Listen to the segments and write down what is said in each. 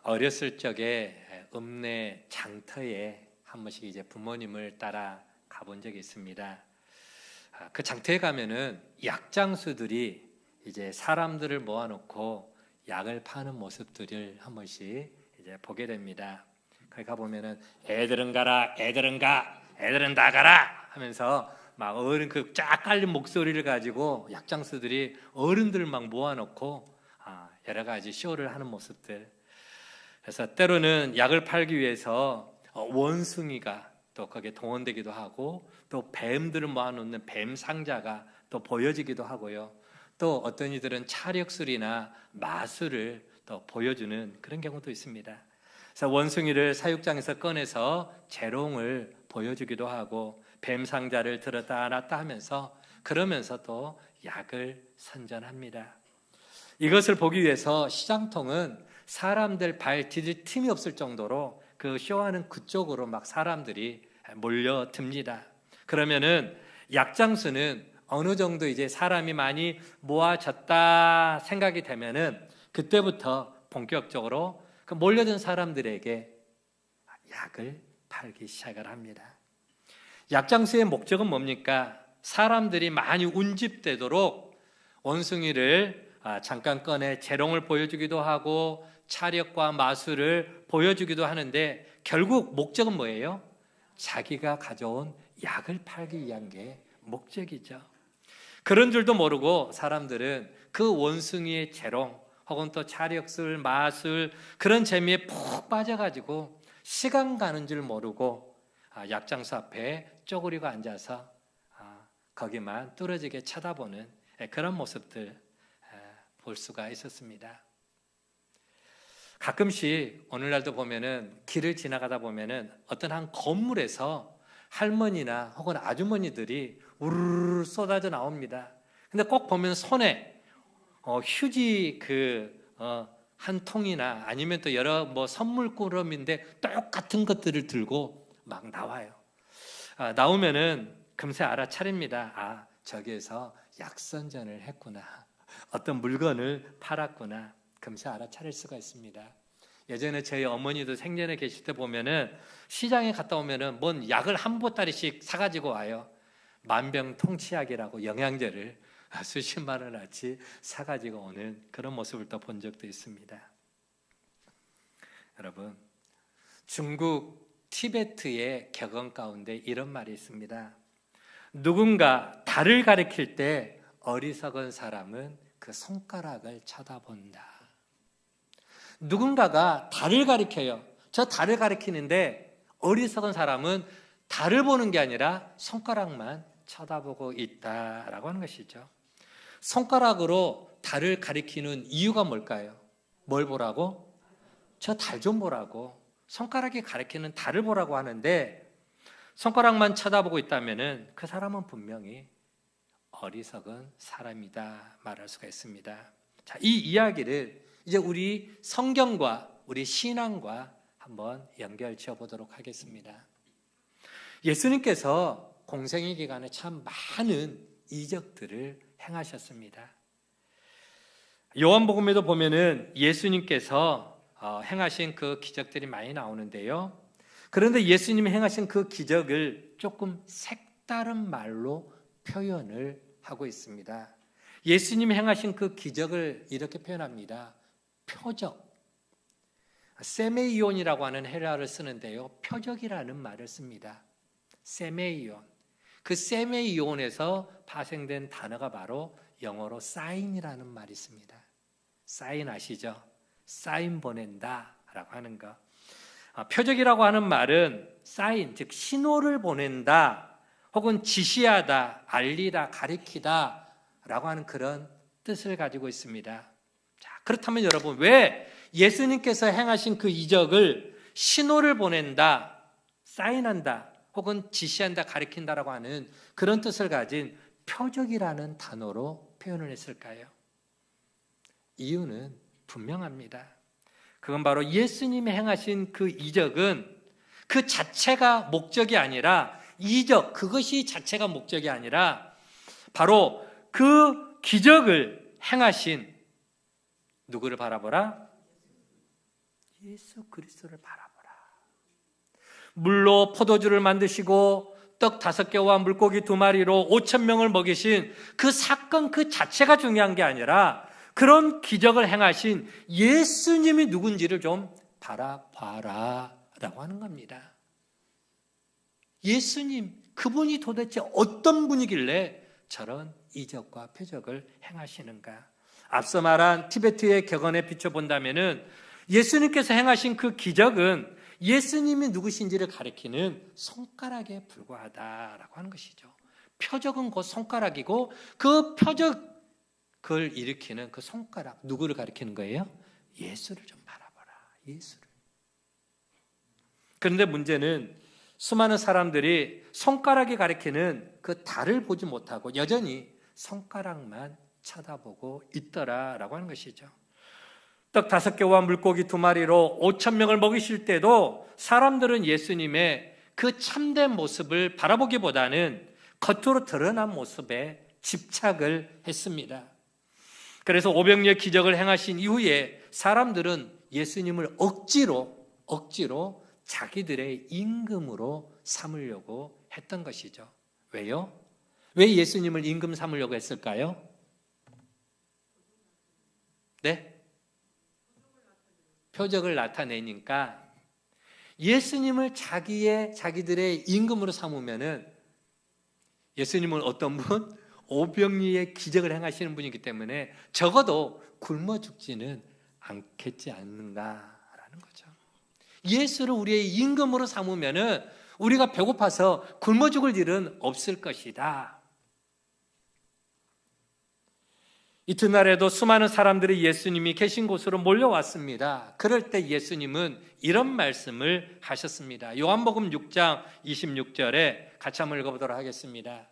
어렸을 적에 읍내 장터에 한 번씩 이제 부모님을 따라 가본 적이 있습니다. 그 장터에 가면은 약장수들이 이제 사람들을 모아놓고 약을 파는 모습들을 한 번씩 이제 보게 됩니다. 거기 가 보면은 애들은 가라, 애들은 가, 애들은 다 가라 하면서 막 어른 그 쫙 깔린 목소리를 가지고 약장수들이 어른들 막 모아놓고 여러 가지 쇼를 하는 모습들. 그래서 때로는 약을 팔기 위해서 원숭이가 또 거기에 동원되기도 하고, 또 뱀들을 모아놓는 뱀 상자가 또 보여지기도 하고요. 또 어떤 이들은 차력술이나 마술을 또 보여주는 그런 경우도 있습니다. 그래서 원숭이를 사육장에서 꺼내서 재롱을 보여주기도 하고, 뱀 상자를 들었다 놨다 하면서 그러면서 또 약을 선전합니다. 이것을 보기 위해서 시장통은 사람들 발 디딜 틈이 없을 정도로 그 쇼하는 그쪽으로 막 사람들이 몰려듭니다. 그러면은 약장수는 어느 정도 이제 사람이 많이 모아졌다 생각이 되면은 그때부터 본격적으로 그 몰려든 사람들에게 약을 팔기 시작을 합니다. 약장수의 목적은 뭡니까? 사람들이 많이 운집되도록 원숭이를 잠깐 꺼내 재롱을 보여주기도 하고 차력과 마술을 보여주기도 하는데, 결국 목적은 뭐예요? 자기가 가져온 약을 팔기 위한 게 목적이죠. 그런 줄도 모르고 사람들은 그 원숭이의 재롱 혹은 또 차력술, 마술 그런 재미에 푹 빠져가지고 시간 가는 줄 모르고 약장수 앞에 쪼그리고 앉아서 거기만 뚫어지게 쳐다보는 그런 모습들 볼 수가 있었습니다. 가끔씩 오늘날도 보면은 길을 지나가다 보면은 어떤 한 건물에서 할머니나 혹은 아주머니들이 우르르 쏟아져 나옵니다. 근데 꼭 보면 손에 휴지 한 통이나 아니면 또 여러 선물 꾸러미인데 똑같은 것들을 들고 막 나와요. 나오면은 금세 알아차립니다. 저기에서 약선전을 했구나, 어떤 물건을 팔았구나, 금세 알아차릴 수가 있습니다. 예전에 저희 어머니도 생전에 계실 때 보면은 시장에 갔다 오면은 뭔 약을 한 보따리씩 사가지고 와요. 만병통치약이라고 영양제를 수십만 원어치 사가지고 오는 그런 모습을 또 본 적도 있습니다. 여러분, 중국 티베트의 격언 가운데 이런 말이 있습니다. 누군가 달을 가리킬 때 어리석은 사람은 그 손가락을 쳐다본다. 누군가가 달을 가리켜요. 저 달을 가리키는데 어리석은 사람은 달을 보는 게 아니라 손가락만 쳐다보고 있다라고 하는 것이죠. 손가락으로 달을 가리키는 이유가 뭘까요? 뭘 보라고? 저 달 좀 보라고. 손가락이 가리키는 달을 보라고 하는데, 손가락만 쳐다보고 있다면은 그 사람은 분명히 어리석은 사람이다 말할 수가 있습니다. 자, 이 이야기를 이제 우리 성경과 우리 신앙과 한번 연결 지어 보도록 하겠습니다. 예수님께서 공생의 기간에 참 많은 이적들을 행하셨습니다. 요한복음에도 보면은 예수님께서 행하신 그 기적들이 많이 나오는데요. 그런데 예수님이 행하신 그 기적을 조금 색다른 말로 표현을 하고 있습니다. 예수님이 행하신 그 기적을 이렇게 표현합니다. 표적. 세메이온이라고 하는 헬라어를 쓰는데요. 표적이라는 말을 씁니다. 세메이온. 그 세메이온에서 파생된 단어가 바로 영어로 사인이라는 말이 있습니다. 사인 아시죠? 사인 보낸다 라고 하는 거. 표적이라고 하는 말은 사인, 즉 신호를 보낸다 혹은 지시하다, 알리다, 가리키다 라고 하는 그런 뜻을 가지고 있습니다. 자, 그렇다면 여러분, 왜 예수님께서 행하신 그 이적을 신호를 보낸다, 사인한다 혹은 지시한다, 가리킨다라고 하는 그런 뜻을 가진 표적이라는 단어로 표현을 했을까요? 이유는 분명합니다. 그건 바로 예수님이 행하신 그 이적은 그 자체가 목적이 아니라, 이적 그것이 자체가 목적이 아니라 바로 그 기적을 행하신 누구를 바라보라? 예수 그리스도를 바라보라. 물로 포도주를 만드시고 떡 5개와 물고기 2마리로 5,000명을 먹이신 그 사건 그 자체가 중요한 게 아니라 그런 기적을 행하신 예수님이 누군지를 좀 바라봐라 라고 하는 겁니다. 예수님, 그분이 도대체 어떤 분이길래 저런 이적과 표적을 행하시는가? 앞서 말한 티베트의 격언에 비춰본다면 예수님께서 행하신 그 기적은 예수님이 누구신지를 가리키는 손가락에 불과하다라고 하는 것이죠. 표적은 곧 손가락이고 그 표적을 일으키는 그 손가락, 누구를 가리키는 거예요? 예수를 좀 바라봐라. 예수를. 그런데 문제는 수많은 사람들이 손가락이 가리키는 그 달을 보지 못하고 여전히 손가락만 쳐다보고 있더라라고 하는 것이죠. 떡 5개와 물고기 2마리로 5,000명을 먹이실 때도 사람들은 예수님의 그 참된 모습을 바라보기보다는 겉으로 드러난 모습에 집착을 했습니다. 그래서 오병이의 기적을 행하신 이후에 사람들은 예수님을 억지로 자기들의 임금으로 삼으려고 했던 것이죠. 왜요? 왜 예수님을 임금 삼으려고 했을까요? 네? 표적을 나타내니까 예수님을 자기들의 임금으로 삼으면은 예수님은 어떤 분? 오병이의 기적을 행하시는 분이기 때문에 적어도 굶어 죽지는 않겠지 않는가라는 거죠. 예수를 우리의 임금으로 삼으면은 우리가 배고파서 굶어 죽을 일은 없을 것이다. 이튿날에도 수많은 사람들이 예수님이 계신 곳으로 몰려왔습니다. 그럴 때 예수님은 이런 말씀을 하셨습니다. 요한복음 6장 26절에 같이 한번 읽어보도록 하겠습니다.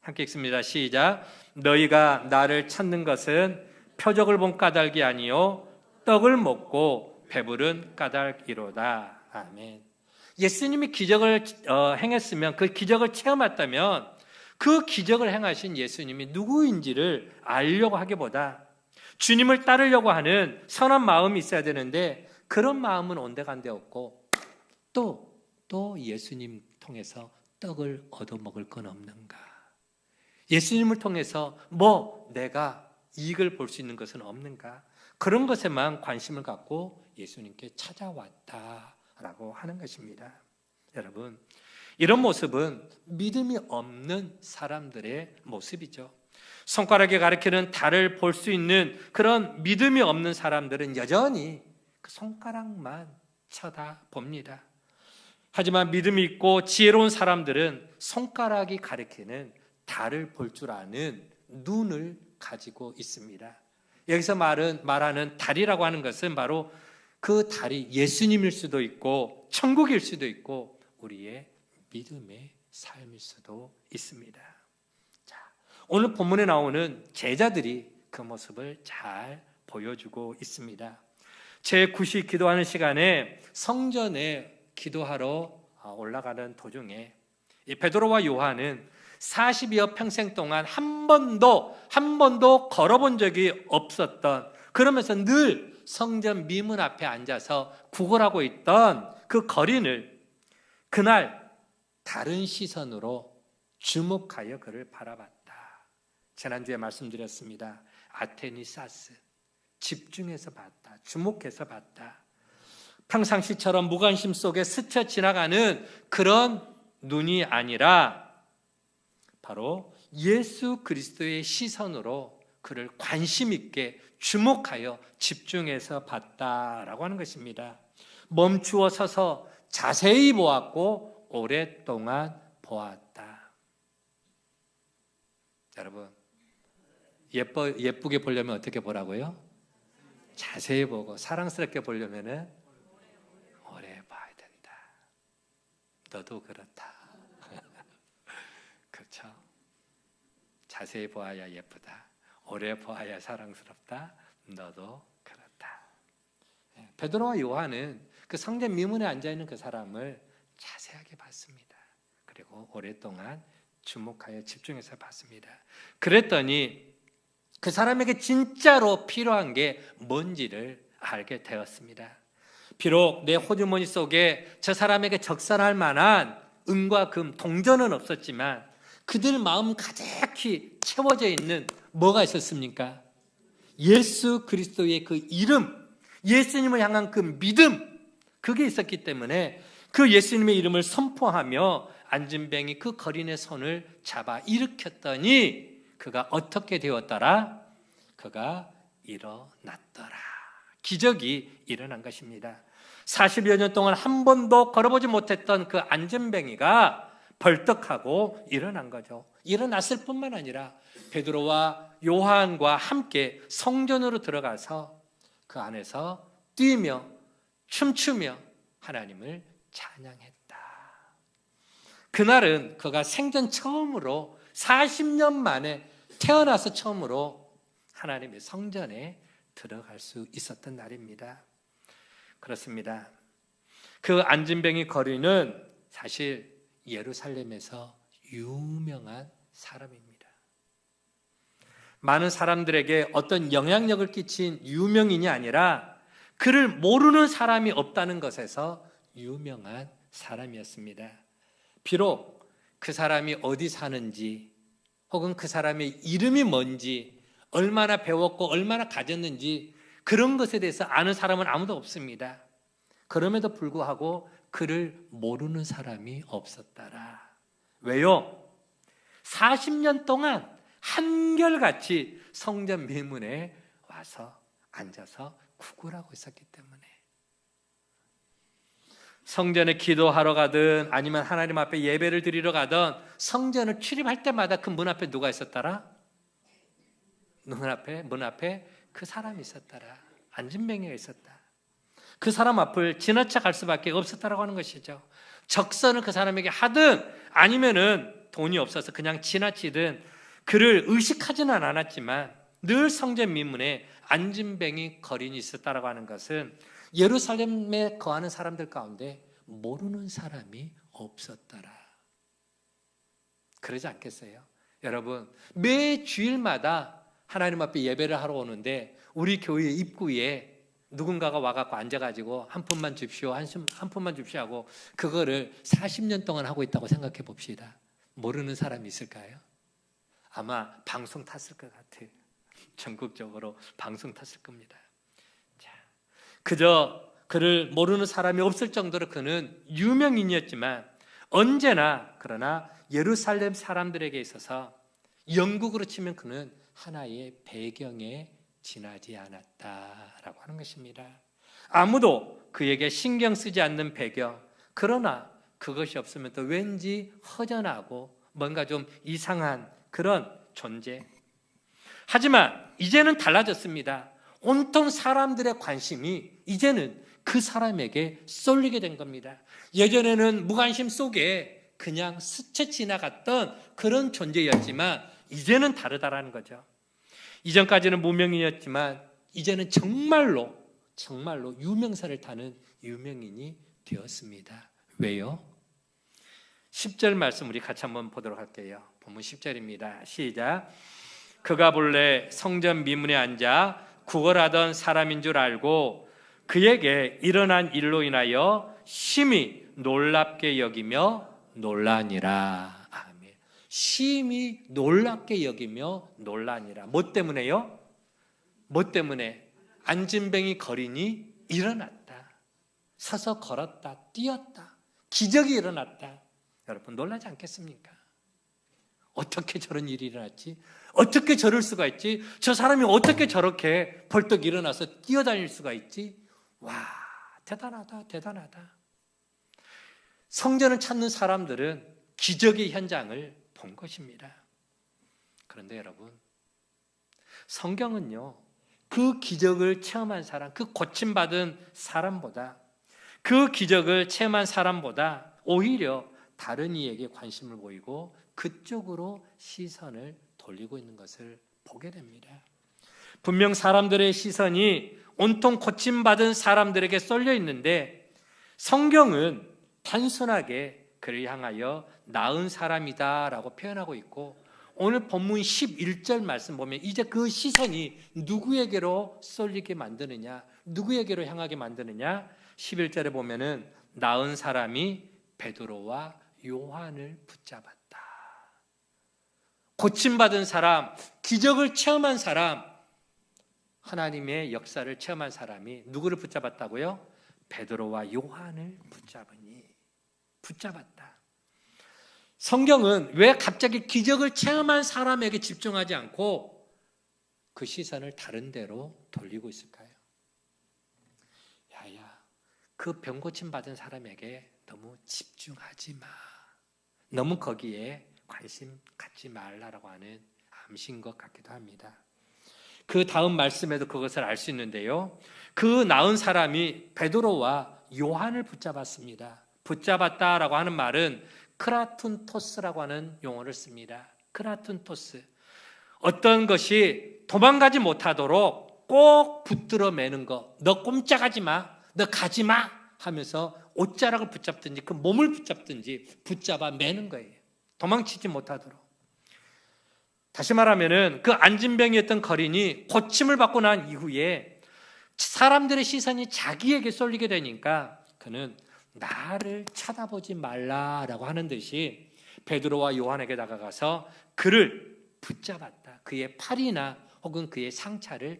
함께 읽습니다. 시작. 너희가 나를 찾는 것은 표적을 본 까닭이 아니요 떡을 먹고 배부른 까닭이로다. 아멘. 예수님이 기적을 행했으면, 그 기적을 체험했다면 그 기적을 행하신 예수님이 누구인지를 알려고 하기보다 주님을 따르려고 하는 선한 마음이 있어야 되는데 그런 마음은 온데간데 없고 또 예수님 통해서 떡을 얻어먹을 건 없는가? 예수님을 통해서 내가 이익을 볼 수 있는 것은 없는가? 그런 것에만 관심을 갖고 예수님께 찾아왔다라고 하는 것입니다. 여러분, 이런 모습은 믿음이 없는 사람들의 모습이죠. 손가락에 가리키는 달을 볼 수 있는 그런 믿음이 없는 사람들은 여전히 그 손가락만 쳐다봅니다. 하지만 믿음이 있고 지혜로운 사람들은 손가락이 가리키는 달을 볼 줄 아는 눈을 가지고 있습니다. 여기서 말하는 달이라고 하는 것은 바로 그 달이 예수님일 수도 있고 천국일 수도 있고 우리의 믿음의 삶일 수도 있습니다. 자, 오늘 본문에 나오는 제자들이 그 모습을 잘 보여주고 있습니다. 제9시 기도하는 시간에 성전에 기도하러 올라가는 도중에 이 베드로와 요한은 40여 평생 동안 한 번도 걸어본 적이 없었던, 그러면서 늘 성전 미문 앞에 앉아서 구걸하고 있던 그 거린을 그날 다른 시선으로 주목하여 그를 바라봤다. 지난주에 말씀드렸습니다. 아테니사스, 집중해서 봤다. 주목해서 봤다. 평상시처럼 무관심 속에 스쳐 지나가는 그런 눈이 아니라 바로 예수 그리스도의 시선으로 그를 관심 있게 주목하여 집중해서 봤다라고 하는 것입니다. 멈추어 서서 자세히 보았고 오랫동안 보았다. 여러분, 예쁘게 보려면 어떻게 보라고요? 자세히 보고 사랑스럽게 보려면 오래 봐야 된다. 너도 그렇다. 그렇죠? 자세히 보아야 예쁘다. 오래 보아야 사랑스럽다. 너도 그렇다. 베드로와 요한은 그 성전 미문에 앉아있는 그 사람을 자세하게 봤습니다. 그리고 오랫동안 주목하여 집중해서 봤습니다. 그랬더니 그 사람에게 진짜로 필요한 게 뭔지를 알게 되었습니다. 비록 내 호주머니 속에 저 사람에게 적선할 만한 은과 금, 동전은 없었지만 그들 마음 가득히 채워져 있는 뭐가 있었습니까? 예수 그리스도의 그 이름, 예수님을 향한 그 믿음, 그게 있었기 때문에 그 예수님의 이름을 선포하며 안진뱅이 그 거린의 손을 잡아 일으켰더니 그가 어떻게 되었더라? 그가 일어났더라. 기적이 일어난 것입니다. 40여 년 동안 한 번도 걸어보지 못했던 그 안진뱅이가 벌떡하고 일어난 거죠. 일어났을 뿐만 아니라 베드로와 요한과 함께 성전으로 들어가서 그 안에서 뛰며 춤추며 하나님을 찬양했다. 그날은 그가 생전 처음으로 40년 만에 태어나서 처음으로 하나님의 성전에 들어갈 수 있었던 날입니다. 그렇습니다. 그 안진뱅이 거리는 사실 예루살렘에서 유명한 사람입니다. 많은 사람들에게 어떤 영향력을 끼친 유명인이 아니라 그를 모르는 사람이 없다는 것에서 유명한 사람이었습니다. 비록 그 사람이 어디 사는지 혹은 그 사람의 이름이 뭔지 얼마나 배웠고 얼마나 가졌는지 그런 것에 대해서 아는 사람은 아무도 없습니다. 그럼에도 불구하고 그를 모르는 사람이 없었더라. 왜요? 40년 동안 한결같이 성전 미문에 와서 앉아서 구걸하고 있었기 때문에 성전에 기도하러 가든 아니면 하나님 앞에 예배를 드리러 가든 성전을 출입할 때마다 그 문 앞에 누가 있었더라? 문 앞에 그 사람이 있었더라. 안진뱅이가 있었다. 그 사람 앞을 지나쳐 갈 수밖에 없었다라고 하는 것이죠. 적선을 그 사람에게 하든 아니면은 돈이 없어서 그냥 지나치든 그를 의식하지는 않았지만 늘 성전 미문에 안진뱅이 거린이 있었다라고 하는 것은 예루살렘에 거하는 사람들 가운데 모르는 사람이 없었더라. 그러지 않겠어요? 여러분, 매 주일마다 하나님 앞에 예배를 하러 오는데 우리 교회 입구에 누군가가 와갖고 앉아가지고 한 푼만 줍시오, 한 푼만 줍시오 하고 그거를 40년 동안 하고 있다고 생각해 봅시다. 모르는 사람이 있을까요? 아마 방송 탔을 것 같아요. 전국적으로 방송 탔을 겁니다. 자, 그저 그를 모르는 사람이 없을 정도로 그는 유명인이었지만 언제나 그러나 예루살렘 사람들에게 있어서 영국으로 치면 그는 하나의 배경에 지나지 않았다라고 하는 것입니다. 아무도 그에게 신경 쓰지 않는 배경, 그러나 그것이 없으면 또 왠지 허전하고 뭔가 좀 이상한 그런 존재. 하지만 이제는 달라졌습니다. 온통 사람들의 관심이 이제는 그 사람에게 쏠리게 된 겁니다. 예전에는 무관심 속에 그냥 스쳐 지나갔던 그런 존재였지만 이제는 다르다라는 거죠. 이전까지는 무명인이었지만 이제는 정말로 유명세를 타는 유명인이 되었습니다. 왜요? 10절 말씀 우리 같이 한번 보도록 할게요. 본문 10절입니다. 시작. 그가 본래 성전 미문에 앉아 구걸하던 사람인 줄 알고 그에게 일어난 일로 인하여 심히 놀랍게 여기며 놀라니라. 아멘. 심히 놀랍게 여기며 놀라니라. 뭐 때문에요? 뭐 때문에? 안진뱅이 거린이 일어났다. 서서 걸었다. 뛰었다. 기적이 일어났다. 여러분 놀라지 않겠습니까? 어떻게 저런 일이 일어났지? 어떻게 저럴 수가 있지? 저 사람이 어떻게 저렇게 벌떡 일어나서 뛰어다닐 수가 있지? 와, 대단하다, 대단하다. 성전을 찾는 사람들은 기적의 현장을 본 것입니다. 그런데 여러분, 성경은요, 그 기적을 체험한 사람, 그 고침받은 사람보다, 그 기적을 체험한 사람보다 오히려 다른 이에게 관심을 보이고 그쪽으로 시선을 돌리고 있는 것을 보게 됩니다. 분명 사람들의 시선이 온통 고침받은 사람들에게 쏠려 있는데 성경은 단순하게 그를 향하여 나은 사람이다라고 표현하고 있고 오늘 본문 11절 말씀 보면 이제 그 시선이 누구에게로 쏠리게 만드느냐? 누구에게로 향하게 만드느냐? 11절에 보면은 나은 사람이 베드로와 요한을 붙잡았다. 고침받은 사람, 기적을 체험한 사람, 하나님의 역사를 체험한 사람이 누구를 붙잡았다고요? 베드로와 요한을 붙잡았다. 성경은 왜 갑자기 기적을 체험한 사람에게 집중하지 않고 그 시선을 다른 데로 돌리고 있을까요? 야야, 그 병 고침 받은 사람에게 너무 집중하지 마. 너무 거기에 관심 갖지 말라라고 하는 암시인 것 같기도 합니다. 그 다음 말씀에도 그것을 알 수 있는데요. 그 나은 사람이 베드로와 요한을 붙잡았습니다. 붙잡았다라고 하는 말은 크라툰토스라고 하는 용어를 씁니다. 크라툰토스. 어떤 것이 도망가지 못하도록 꼭 붙들어 매는 거. 너 꼼짝하지 마. 너 가지 마. 하면서 옷자락을 붙잡든지 그 몸을 붙잡든지 붙잡아 매는 거예요. 도망치지 못하도록. 다시 말하면은 그 안진병이었던 거린이 고침을 받고 난 이후에 사람들의 시선이 자기에게 쏠리게 되니까 그는 나를 쳐다보지 말라라고 하는 듯이 베드로와 요한에게 다가가서 그를 붙잡았다. 그의 팔이나 혹은 그의 상체를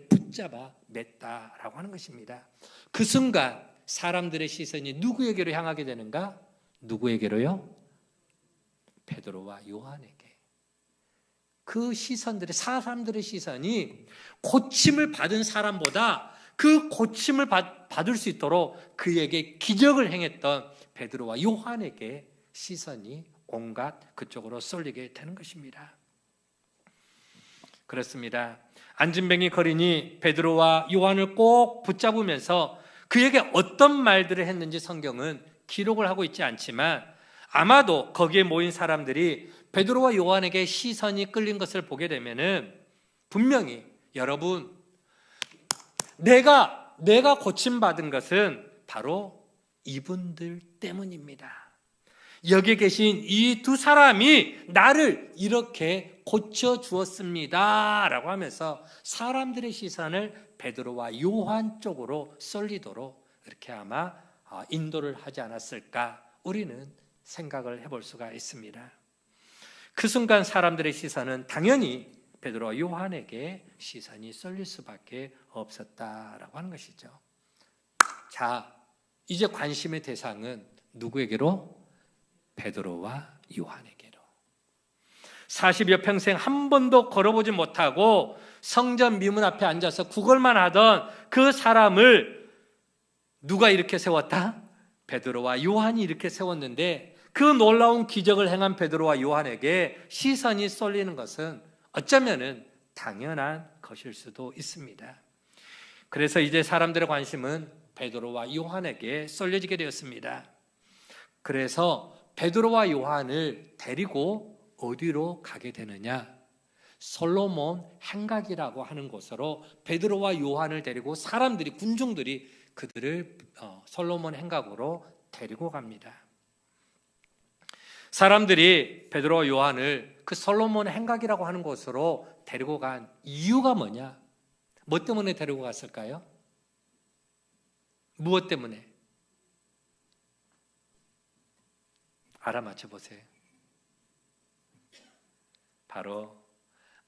붙잡아 맸다라고 하는 것입니다. 그 순간 사람들의 시선이 누구에게로 향하게 되는가? 누구에게로요? 베드로와 요한에게. 그 시선들의 사람들의 시선이 고침을 받은 사람보다 그 고침을 받을 수 있도록 그에게 기적을 행했던 베드로와 요한에게 시선이 온갖 그쪽으로 쏠리게 되는 것입니다. 그렇습니다. 안진뱅이 거린이 베드로와 요한을 꼭 붙잡으면서 그에게 어떤 말들을 했는지 성경은 기록을 하고 있지 않지만 아마도 거기에 모인 사람들이 베드로와 요한에게 시선이 끌린 것을 보게 되면은 분명히 여러분 내가 고침받은 것은 바로 이분들 때문입니다. 여기 계신 이 두 사람이 나를 이렇게 고쳐주었습니다 라고 하면서 사람들의 시선을 베드로와 요한 쪽으로 쏠리도록 이렇게 아마 인도를 하지 않았을까 우리는 생각을 해볼 수가 있습니다. 그 순간 사람들의 시선은 당연히 베드로와 요한에게 시선이 쏠릴 수밖에 없었다라고 하는 것이죠. 자, 이제 관심의 대상은 누구에게로? 베드로와 요한에게로. 40여 평생 한 번도 걸어보지 못하고 성전 미문 앞에 앉아서 구걸만 하던 그 사람을 누가 이렇게 세웠다? 베드로와 요한이 이렇게 세웠는데 그 놀라운 기적을 행한 베드로와 요한에게 시선이 쏠리는 것은 어쩌면은 당연한 것일 수도 있습니다. 그래서 이제 사람들의 관심은 베드로와 요한에게 쏠려지게 되었습니다. 그래서 베드로와 요한을 데리고 어디로 가게 되느냐? 솔로몬 행각이라고 하는 곳으로 베드로와 요한을 데리고 사람들이 군중들이 그들을 솔로몬 행각으로 데리고 갑니다. 사람들이 베드로와 요한을 그 솔로몬 행각이라고 하는 곳으로 데리고 간 이유가 뭐냐? 뭐 때문에 데리고 갔을까요? 무엇 때문에? 알아맞혀 보세요. 바로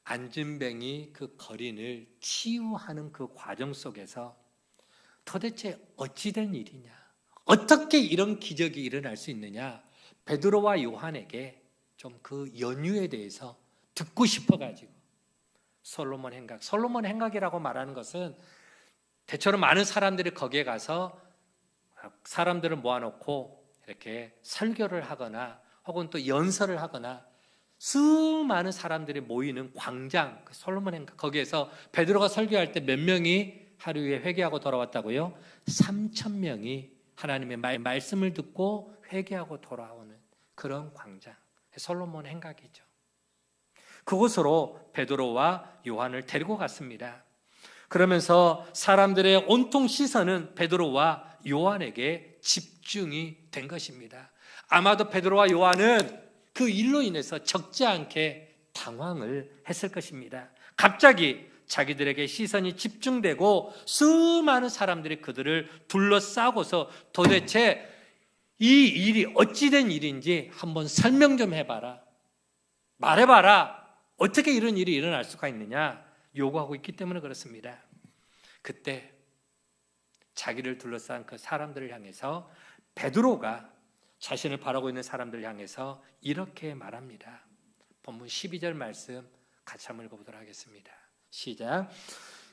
안진뱅이 그 거린을 치유하는 그 과정 속에서 도대체 어찌된 일이냐? 어떻게 이런 기적이 일어날 수 있느냐? 베드로와 요한에게 좀 그 연유에 대해서 듣고 싶어가지고 솔로몬 행각이라고 말하는 것은 대체로 많은 사람들이 거기에 가서 사람들을 모아놓고 이렇게 설교를 하거나 혹은 또 연설을 하거나 수많은 사람들이 모이는 광장, 솔로몬 행각, 거기에서 베드로가 설교할 때 몇 명이 하루에 회개하고 돌아왔다고요? 3,000명이 하나님의 말씀을 듣고 회개하고 돌아오는 그런 광장, 솔로몬 행각이죠. 그곳으로 베드로와 요한을 데리고 갔습니다. 그러면서 사람들의 온통 시선은 베드로와 요한에게 집중이 된 것입니다. 아마도 베드로와 요한은 그 일로 인해서 적지 않게 당황을 했을 것입니다. 갑자기 자기들에게 시선이 집중되고 수많은 사람들이 그들을 둘러싸고서 도대체 이 일이 어찌된 일인지 한번 설명 좀 해봐라, 말해봐라, 어떻게 이런 일이 일어날 수가 있느냐 요구하고 있기 때문에 그렇습니다. 그때 자기를 둘러싼 그 사람들을 향해서 베드로가 자신을 바라고 있는 사람들을 향해서 이렇게 말합니다. 본문 12절 말씀 같이 한번 읽어보도록 하겠습니다. 시작.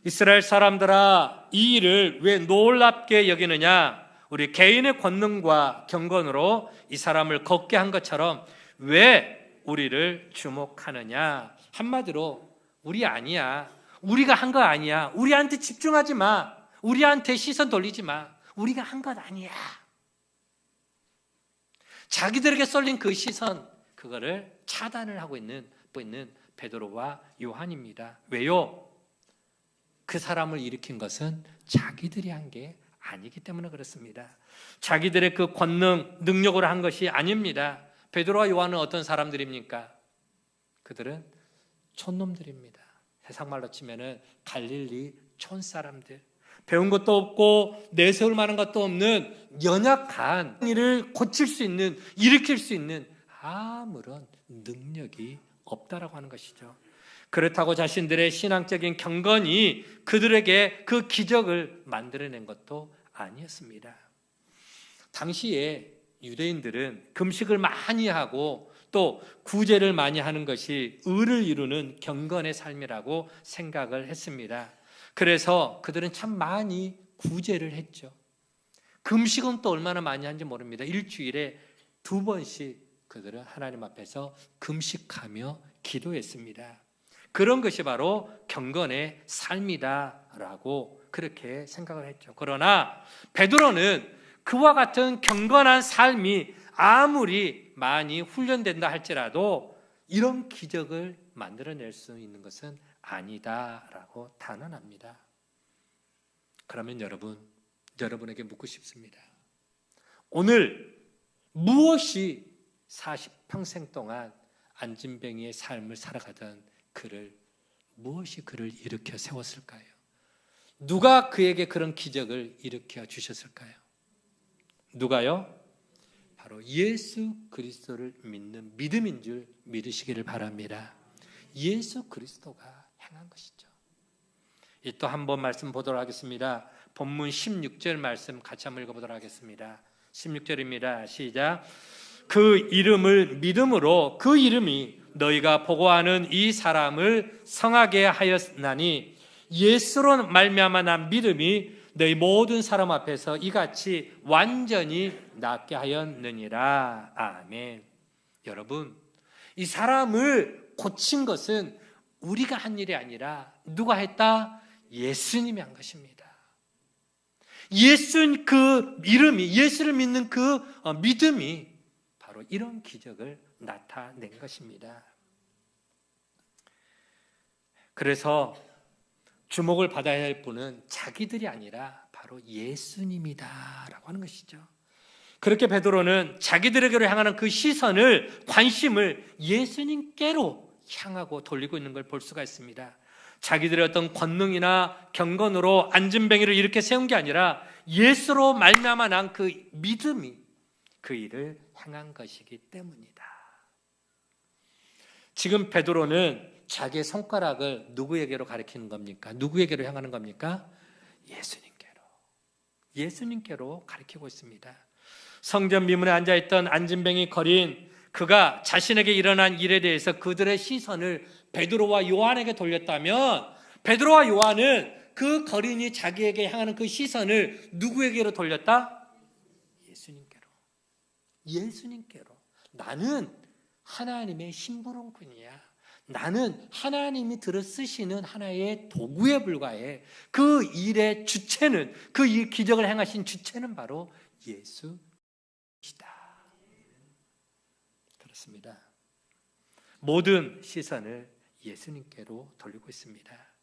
이스라엘 사람들아, 이 일을 왜 놀랍게 여기느냐? 우리 개인의 권능과 경건으로 이 사람을 걷게 한 것처럼 왜 우리를 주목하느냐? 한마디로 우리 아니야, 우리가 한 거 아니야, 우리한테 집중하지 마, 우리한테 시선 돌리지 마, 우리가 한 것 아니야. 자기들에게 쏠린 그 시선, 그거를 차단을 하고 있는 베드로와 요한입니다. 왜요? 그 사람을 일으킨 것은 자기들이 한 게 아니기 때문에 그렇습니다. 자기들의 그 권능, 능력으로 한 것이 아닙니다. 베드로와 요한은 어떤 사람들입니까? 그들은 촌놈들입니다. 세상 말로 치면은 갈릴리 촌사람들, 배운 것도 없고 내세울 만한 것도 없는 연약한 일을 고칠 수 있는, 일으킬 수 있는 아무런 능력이 없다라고 하는 것이죠. 그렇다고 자신들의 신앙적인 경건이 그들에게 그 기적을 만들어낸 것도 아니었습니다. 당시에 유대인들은 금식을 많이 하고 또 구제를 많이 하는 것이 의를 이루는 경건의 삶이라고 생각을 했습니다. 그래서 그들은 참 많이 구제를 했죠. 금식은 또 얼마나 많이 하는지 모릅니다. 일주일에 2번씩 그들은 하나님 앞에서 금식하며 기도했습니다. 그런 것이 바로 경건의 삶이다라고 그렇게 생각을 했죠. 그러나 베드로는 그와 같은 경건한 삶이 아무리 많이 훈련된다 할지라도 이런 기적을 만들어낼 수 있는 것은 아니다라고 단언합니다. 그러면 여러분에게 묻고 싶습니다. 오늘 무엇이 40평생 동안 안진뱅이의 삶을 살아가던 무엇이 그를 일으켜 세웠을까요? 누가 그에게 그런 기적을 일으켜 주셨을까요? 누가요? 바로 예수 그리스도를 믿는 믿음인 줄 믿으시기를 바랍니다. 예수 그리스도가 행한 것이죠. 또 한 번 말씀 보도록 하겠습니다. 본문 16절 말씀 같이 한번 읽어보도록 하겠습니다. 16절입니다. 시작. 그 이름을 믿음으로 그 이름이 너희가 보고하는 이 사람을 성하게 하였나니 예수로 말미암아 난 믿음이 너희 모든 사람 앞에서 이같이 완전히 낫게 하였느니라. 아멘. 여러분, 이 사람을 고친 것은 우리가 한 일이 아니라 누가 했다? 예수님이 한 것입니다. 예수는 그 이름이, 예수를 믿는 그 믿음이 바로 이런 기적을 나타낸 것입니다. 그래서 주목을 받아야 할 분은 자기들이 아니라 바로 예수님이다라고 하는 것이죠. 그렇게 베드로는 자기들에게로 향하는 그 시선을, 관심을 예수님께로 향하고 돌리고 있는 걸 볼 수가 있습니다. 자기들의 어떤 권능이나 경건으로 안진뱅이를 이렇게 세운 게 아니라 예수로 말미암아 난 그 믿음이 그 일을 행한 것이기 때문이다. 지금 베드로는 자기의 손가락을 누구에게로 가리키는 겁니까? 누구에게로 향하는 겁니까? 예수님께로 가리키고 있습니다. 성전 미문에 앉아있던 안진뱅이 거린 그가 자신에게 일어난 일에 대해서 그들의 시선을 베드로와 요한에게 돌렸다면 베드로와 요한은 그 거린이 자기에게 향하는 그 시선을 누구에게로 돌렸다? 예수님께로. 나는 하나님의 심부름꾼이야. 나는 하나님이 들어 쓰시는 하나의 도구에 불과해. 그 일의 주체는, 그 일 기적을 행하신 주체는 바로 예수이다. 그렇습니다. 모든 시선을 예수님께로 돌리고 있습니다.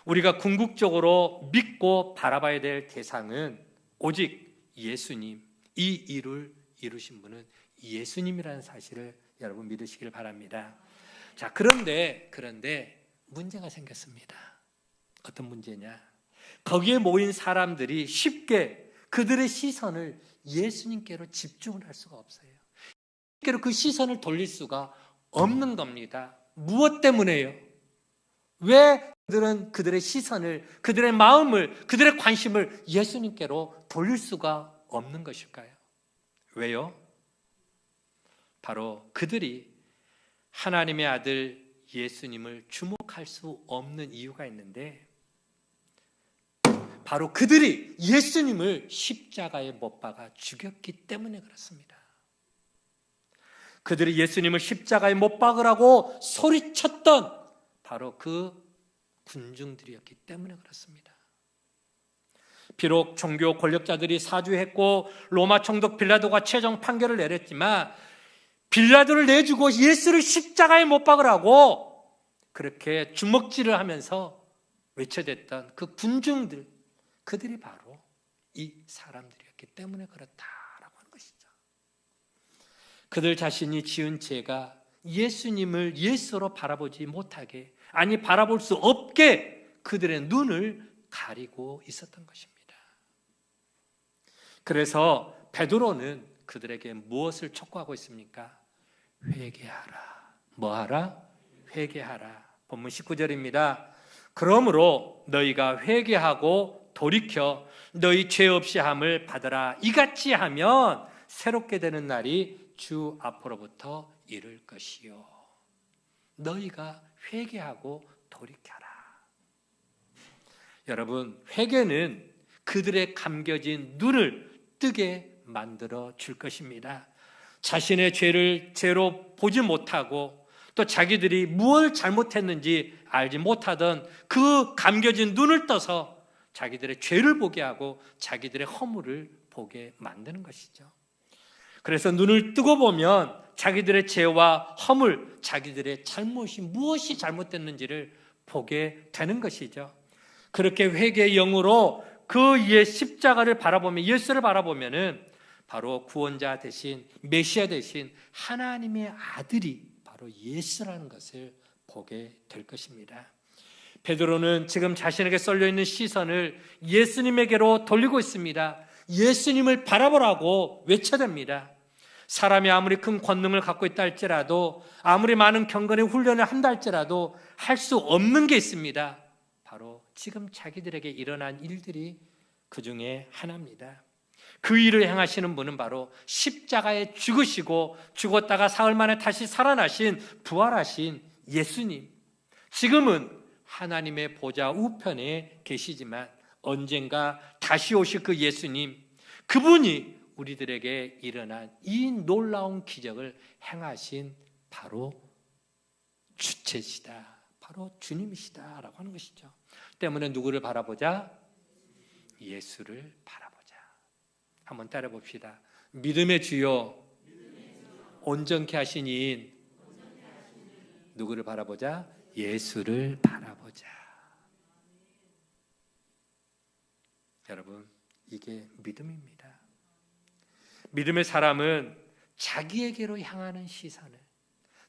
우리가 궁극적으로 믿고 바라봐야 될 대상은 오직 예수님, 이 일을 이루신 분은 예수님이라는 사실을 여러분 믿으시길 바랍니다. 자, 그런데 문제가 생겼습니다. 어떤 문제냐? 거기에 모인 사람들이 쉽게 그들의 시선을 예수님께로 집중을 할 수가 없어요. 예수님께로 그 시선을 돌릴 수가 없는 겁니다. 무엇 때문에요? 왜 그들은 그들의 시선을, 그들의 마음을, 그들의 관심을 예수님께로 돌릴 수가 없는 것일까요? 왜요? 바로 그들이 하나님의 아들 예수님을 주목할 수 없는 이유가 있는데, 바로 그들이 예수님을 십자가에 못 박아 죽였기 때문에 그렇습니다. 그들이 예수님을 십자가에 못 박으라고 소리쳤던 바로 그 군중들이었기 때문에 그렇습니다. 비록 종교 권력자들이 사주했고 로마 총독 빌라도가 최종 판결을 내렸지만, 빌라도를 내주고 예수를 십자가에 못 박으라고 그렇게 주먹질을 하면서 외쳐댔던 그 군중들, 그들이 바로 이 사람들이었기 때문에 그렇다라고 하는 것이죠. 그들 자신이 지은 죄가 예수님을 예수로 바라보지 못하게, 아니 바라볼 수 없게 그들의 눈을 가리고 있었던 것입니다. 그래서 베드로는 그들에게 무엇을 촉구하고 있습니까? 회개하라. 뭐하라? 회개하라. 본문 19절입니다. 그러므로 너희가 회개하고 돌이켜 너희 죄 없이 함을 받으라. 이같이 하면 새롭게 되는 날이 주 앞으로부터 이를 것이요. 너희가 회개하고 돌이켜라. 여러분, 회개는 그들의 감겨진 눈을 뜨게 만들어 줄 것입니다. 자신의 죄를 죄로 보지 못하고 또 자기들이 무엇을 잘못했는지 알지 못하던 그 감겨진 눈을 떠서 자기들의 죄를 보게 하고 자기들의 허물을 보게 만드는 것이죠. 그래서 눈을 뜨고 보면 자기들의 죄와 허물, 자기들의 잘못이 무엇이 잘못됐는지를 보게 되는 것이죠. 그렇게 회개의 영으로 그 십자가를 바라보면, 예수를 바라보면은 바로 구원자 대신, 메시아 대신 하나님의 아들이 바로 예수라는 것을 보게 될 것입니다. 베드로는 지금 자신에게 쏠려 있는 시선을 예수님에게로 돌리고 있습니다. 예수님을 바라보라고 외쳐댑니다. 사람이 아무리 큰 권능을 갖고 있다 할지라도, 아무리 많은 경건의 훈련을 한다 할지라도 할 수 없는 게 있습니다. 바로 지금 자기들에게 일어난 일들이 그 중에 하나입니다. 그 일을 행하시는 분은 바로 십자가에 죽으시고 죽었다가 사흘 만에 다시 살아나신, 부활하신 예수님. 지금은 하나님의 보좌 우편에 계시지만 언젠가 다시 오실 그 예수님, 그분이 우리들에게 일어난 이 놀라운 기적을 행하신 바로 주체시다, 바로 주님이시다라고 하는 것이죠. 때문에 누구를 바라보자? 예수를 바라보자. 한번 따라 봅시다. 믿음의 주요, 온전케 하신 이인, 누구를 바라보자? 예수를 바라보자. 여러분, 이게 믿음입니다. 믿음의 사람은 자기에게로 향하는 시선을,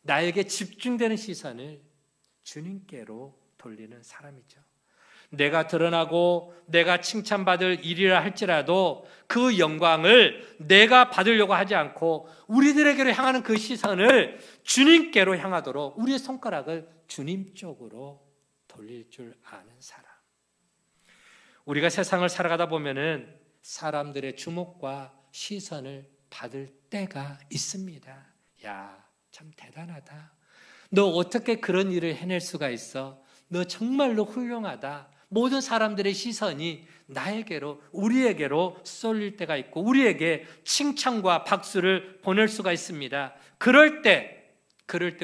나에게 집중되는 시선을 주님께로 돌리는 사람이죠. 내가 드러나고 내가 칭찬받을 일이라 할지라도 그 영광을 내가 받으려고 하지 않고 우리들에게로 향하는 그 시선을 주님께로 향하도록 우리의 손가락을 주님 쪽으로 돌릴 줄 아는 사람. 우리가 세상을 살아가다 보면은 사람들의 주목과 시선을 받을 때가 있습니다. 야, 참 대단하다. 너 어떻게 그런 일을 해낼 수가 있어? 너 정말로 훌륭하다. 모든 사람들의 시선이 나에게로, 우리에게로 쏠릴 때가 있고 우리에게 칭찬과 박수를 보낼 수가 있습니다. 그럴 때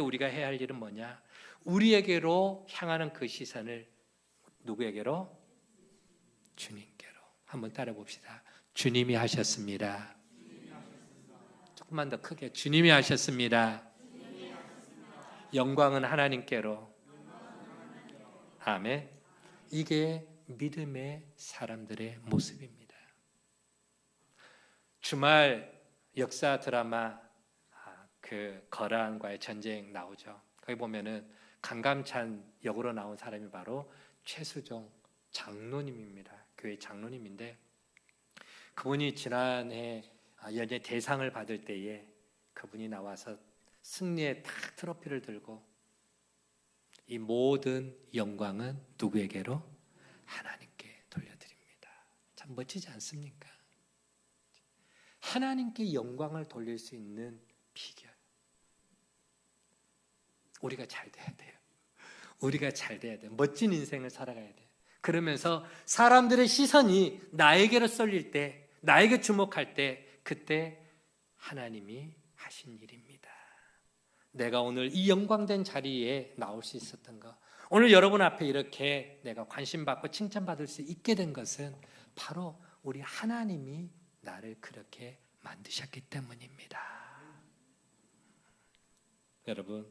우리가 해야 할 일은 뭐냐? 우리에게로 향하는 그 시선을 누구에게로? 주님께로. 한번 따라 봅시다. 주님이 하셨습니다. 조금만 더 크게. 주님이 하셨습니다. 영광은 하나님께로. 아멘. 이게 믿음의 사람들의 모습입니다. 주말 역사 드라마 그 거란과의 전쟁 나오죠. 거기 보면은 강감찬 역으로 나온 사람이 바로 최수종 장로님입니다. 교회 장로님인데 그분이 지난해 연예 대상을 받을 때에 그분이 나와서 승리의 탁 트로피를 들고 이 모든 영광은 누구에게로? 하나님께 돌려드립니다. 참 멋지지 않습니까? 하나님께 영광을 돌릴 수 있는 비결, 우리가 잘 돼야 돼요. 우리가 잘 돼야 돼요. 멋진 인생을 살아가야 돼요. 그러면서 사람들의 시선이 나에게로 쏠릴 때, 나에게 주목할 때, 그때 하나님이 하신 일입니다. 내가 오늘 이 영광된 자리에 나올 수 있었던 것, 오늘 여러분 앞에 이렇게 내가 관심받고 칭찬받을 수 있게 된 것은 바로 우리 하나님이 나를 그렇게 만드셨기 때문입니다. 여러분,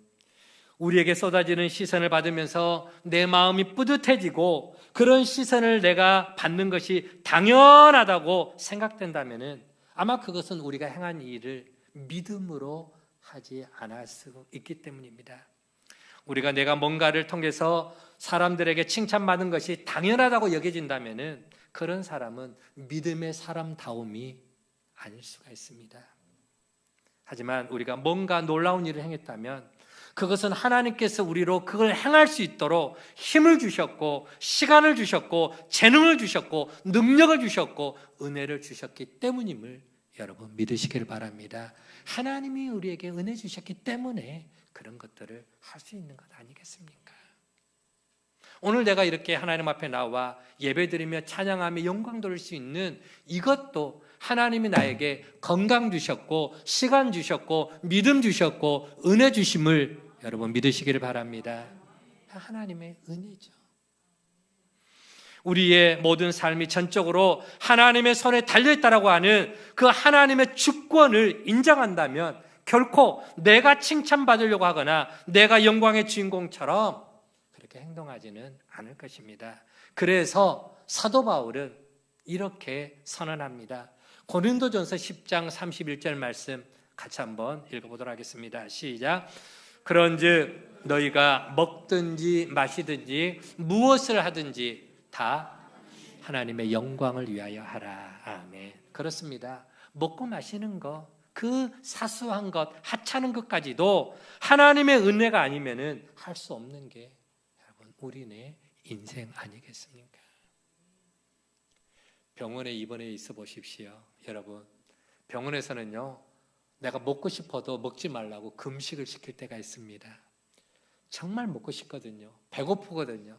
우리에게 쏟아지는 시선을 받으면서 내 마음이 뿌듯해지고 그런 시선을 내가 받는 것이 당연하다고 생각된다면 아마 그것은 우리가 행한 일을 믿음으로 하지 않을 수 있기 때문입니다. 우리가 내가 뭔가를 통해서 사람들에게 칭찬받는 것이 당연하다고 여겨진다면 그런 사람은 믿음의 사람다움이 아닐 수가 있습니다. 하지만 우리가 뭔가 놀라운 일을 행했다면 그것은 하나님께서 우리로 그걸 행할 수 있도록 힘을 주셨고 시간을 주셨고 재능을 주셨고 능력을 주셨고 은혜를 주셨기 때문임을 여러분 믿으시길 바랍니다. 하나님이 우리에게 은혜 주셨기 때문에 그런 것들을 할 수 있는 것 아니겠습니까? 오늘 내가 이렇게 하나님 앞에 나와 예배드리며 찬양하며 영광 돌릴 수 있는 이것도 하나님이 나에게 건강 주셨고 시간 주셨고 믿음 주셨고 은혜 주심을 여러분 믿으시기를 바랍니다. 하나님의 은혜죠. 우리의 모든 삶이 전적으로 하나님의 손에 달려있다라고 하는 그 하나님의 주권을 인정한다면 결코 내가 칭찬받으려고 하거나 내가 영광의 주인공처럼 그렇게 행동하지는 않을 것입니다. 그래서 사도 바울은 이렇게 선언합니다. 고린도전서 10장 31절 말씀 같이 한번 읽어보도록 하겠습니다. 시작. 그런즉 너희가 먹든지 마시든지 무엇을 하든지 다 하나님의 영광을 위하여 하라. 아멘. 그렇습니다. 먹고 마시는 것, 그 사소한 것, 하찮은 것까지도 하나님의 은혜가 아니면은 할 수 없는 게 여러분 우리네 인생 아니겠습니까? 병원에 입원해 있어 보십시오. 여러분, 병원에서는요, 내가 먹고 싶어도 먹지 말라고 금식을 시킬 때가 있습니다. 정말 먹고 싶거든요. 배고프거든요.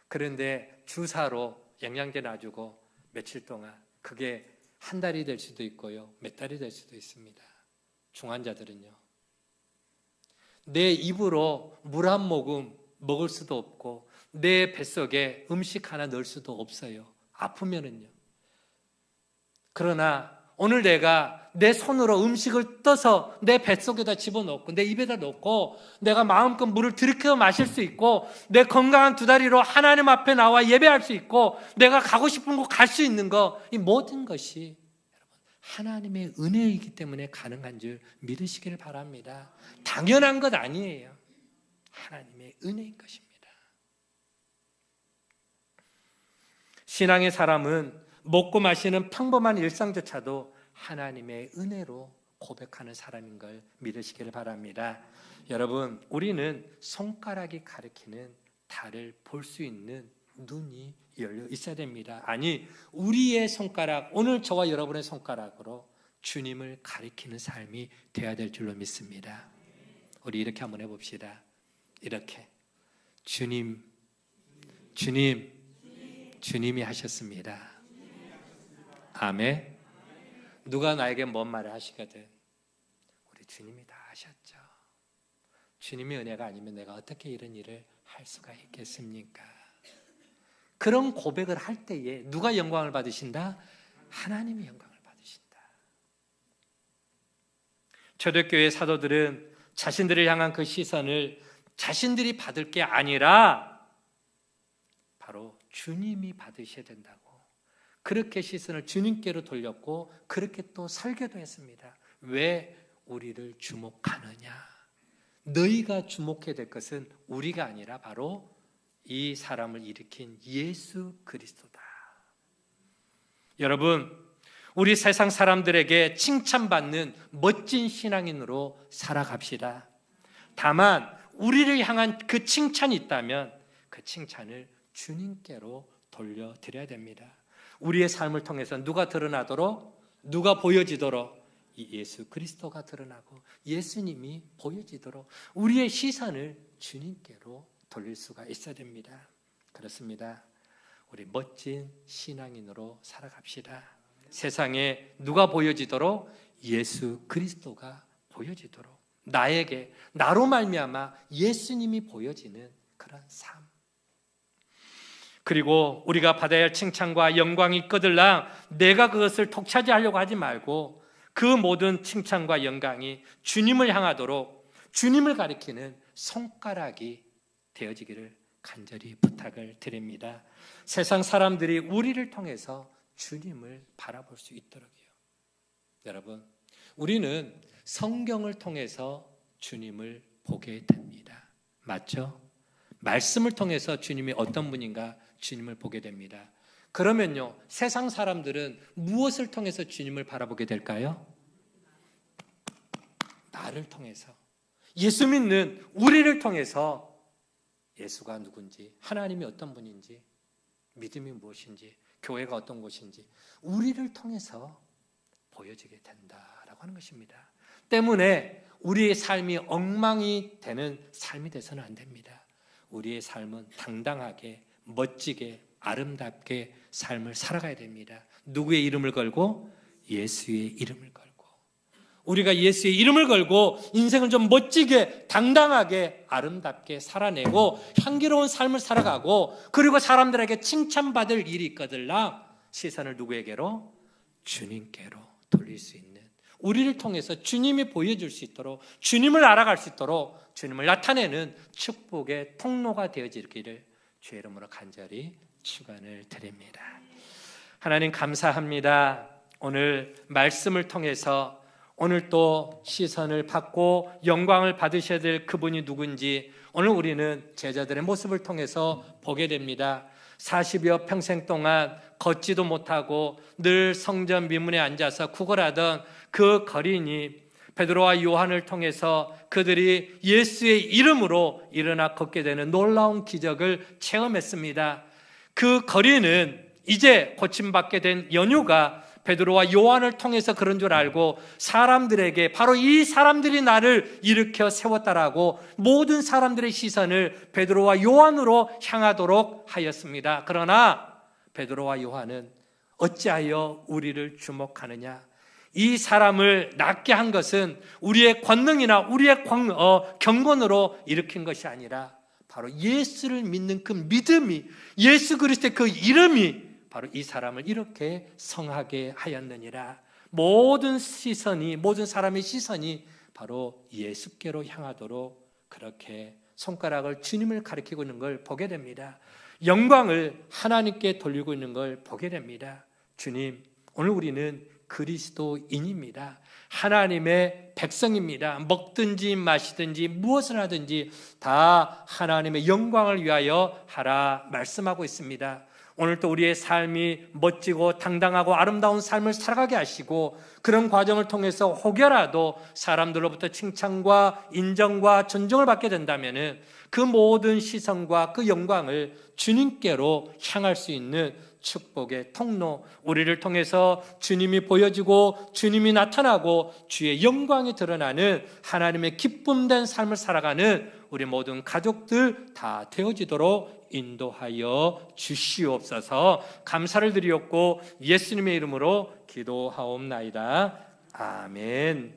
그런데 주사로 영양제 놔주고 며칠 동안 그게 한 달이 될 수도 있고요. 몇 달이 될 수도 있습니다. 중환자들은요. 내 입으로 물 한 모금 먹을 수도 없고 내 뱃속에 음식 하나 넣을 수도 없어요. 아프면은요. 그러나 오늘 내가 내 손으로 음식을 떠서 내 뱃속에다 집어넣고 내 입에다 넣고 내가 마음껏 물을 들이켜 마실 수 있고 내 건강한 두 다리로 하나님 앞에 나와 예배할 수 있고 내가 가고 싶은 곳 갈 수 있는 것, 이 모든 것이 여러분 하나님의 은혜이기 때문에 가능한 줄 믿으시기를 바랍니다. 당연한 것 아니에요. 하나님의 은혜인 것입니다. 신앙의 사람은 먹고 마시는 평범한 일상조차도 하나님의 은혜로 고백하는 사람인 걸 믿으시기를 바랍니다. 여러분, 우리는 손가락이 가리키는 달을 볼 수 있는 눈이 열려 있어야 됩니다. 아니, 우리의 손가락, 오늘 저와 여러분의 손가락으로 주님을 가리키는 삶이 되어야 될 줄로 믿습니다. 우리 이렇게 한번 해봅시다. 이렇게 주님이 하셨습니다. 아멘. 누가 나에게 뭔 말을 하시거든 우리 주님이 다 하셨죠. 주님의 은혜가 아니면 내가 어떻게 이런 일을 할 수가 있겠습니까? 그런 고백을 할 때에 누가 영광을 받으신다? 하나님이 영광을 받으신다. 초대교회 사도들은 자신들을 향한 그 시선을 자신들이 받을 게 아니라 바로 주님이 받으셔야 된다고 그렇게 시선을 주님께로 돌렸고 그렇게 또 설교도 했습니다. 왜 우리를 주목하느냐? 너희가 주목해야 될 것은 우리가 아니라 바로 이 사람을 일으킨 예수 그리스도다. 여러분, 우리 세상 사람들에게 칭찬받는 멋진 신앙인으로 살아갑시다. 다만 우리를 향한 그 칭찬이 있다면 그 칭찬을 주님께로 돌려드려야 됩니다. 우리의 삶을 통해서 누가 드러나도록, 누가 보여지도록 이 예수 그리스도가 드러나고 예수님이 보여지도록 우리의 시선을 주님께로 돌릴 수가 있어야 됩니다. 그렇습니다. 우리 멋진 신앙인으로 살아갑시다. 세상에 누가 보여지도록? 예수 그리스도가 보여지도록, 나에게, 나로 말미암아 예수님이 보여지는 그런 삶. 그리고 우리가 받아야 할 칭찬과 영광이 있거들랑 내가 그것을 독차지하려고 하지 말고 그 모든 칭찬과 영광이 주님을 향하도록 주님을 가리키는 손가락이 되어지기를 간절히 부탁을 드립니다. 세상 사람들이 우리를 통해서 주님을 바라볼 수 있도록요. 여러분, 우리는 성경을 통해서 주님을 보게 됩니다. 맞죠? 말씀을 통해서 주님이 어떤 분인가 주님을 보게 됩니다. 그러면요, 세상 사람들은 무엇을 통해서 주님을 바라보게 될까요? 나를 통해서, 예수 믿는 우리를 통해서 예수가 누군지, 하나님이 어떤 분인지, 믿음이 무엇인지, 교회가 어떤 곳인지 우리를 통해서 보여지게 된다라고 하는 것입니다. 때문에 우리의 삶이 엉망이 되는 삶이 돼서는 안 됩니다. 우리의 삶은 당당하게, 멋지게, 아름답게 삶을 살아가야 됩니다. 누구의 이름을 걸고? 예수의 이름을 걸고. 우리가 예수의 이름을 걸고 인생을 좀 멋지게, 당당하게, 아름답게 살아내고 향기로운 삶을 살아가고, 그리고 사람들에게 칭찬받을 일이 있거들라 시선을 누구에게로? 주님께로 돌릴 수 있는, 우리를 통해서 주님이 보여줄 수 있도록, 주님을 알아갈 수 있도록 주님을 나타내는 축복의 통로가 되어지기를 주의 이름으로 간절히 축원을 드립니다. 하나님 감사합니다. 오늘 말씀을 통해서 오늘 또 시선을 받고 영광을 받으셔야 될 그분이 누군지 오늘 우리는 제자들의 모습을 통해서 보게 됩니다. 40여 평생 동안 걷지도 못하고 늘 성전 미문에 앉아서 구걸하던 그 거린이 베드로와 요한을 통해서 그들이 예수의 이름으로 일어나 걷게 되는 놀라운 기적을 체험했습니다. 그 거린은 이제 고침받게 된 연유가 베드로와 요한을 통해서 그런 줄 알고 사람들에게 바로 이 사람들이 나를 일으켜 세웠다라고 모든 사람들의 시선을 베드로와 요한으로 향하도록 하였습니다. 그러나 베드로와 요한은 어찌하여 우리를 주목하느냐? 이 사람을 낫게 한 것은 우리의 권능이나 우리의 경건으로 일으킨 것이 아니라 바로 예수를 믿는 그 믿음이, 예수 그리스도의 그 이름이 바로 이 사람을 이렇게 성하게 하였느니라. 모든 시선이, 모든 사람의 시선이 바로 예수께로 향하도록 그렇게 손가락을 주님을 가리키고 있는 걸 보게 됩니다. 영광을 하나님께 돌리고 있는 걸 보게 됩니다. 주님, 오늘 우리는 그리스도인입니다. 하나님의 백성입니다. 먹든지 마시든지 무엇을 하든지 다 하나님의 영광을 위하여 하라 말씀하고 있습니다. 오늘도 우리의 삶이 멋지고 당당하고 아름다운 삶을 살아가게 하시고, 그런 과정을 통해서 혹여라도 사람들로부터 칭찬과 인정과 존중을 받게 된다면 그 모든 시선과 그 영광을 주님께로 향할 수 있는 축복의 통로, 우리를 통해서 주님이 보여지고 주님이 나타나고 주의 영광이 드러나는 하나님의 기쁨된 삶을 살아가는 우리 모든 가족들 다 되어지도록 인도하여 주시옵소서. 감사를 드리옵고 예수님의 이름으로 기도하옵나이다. 아멘.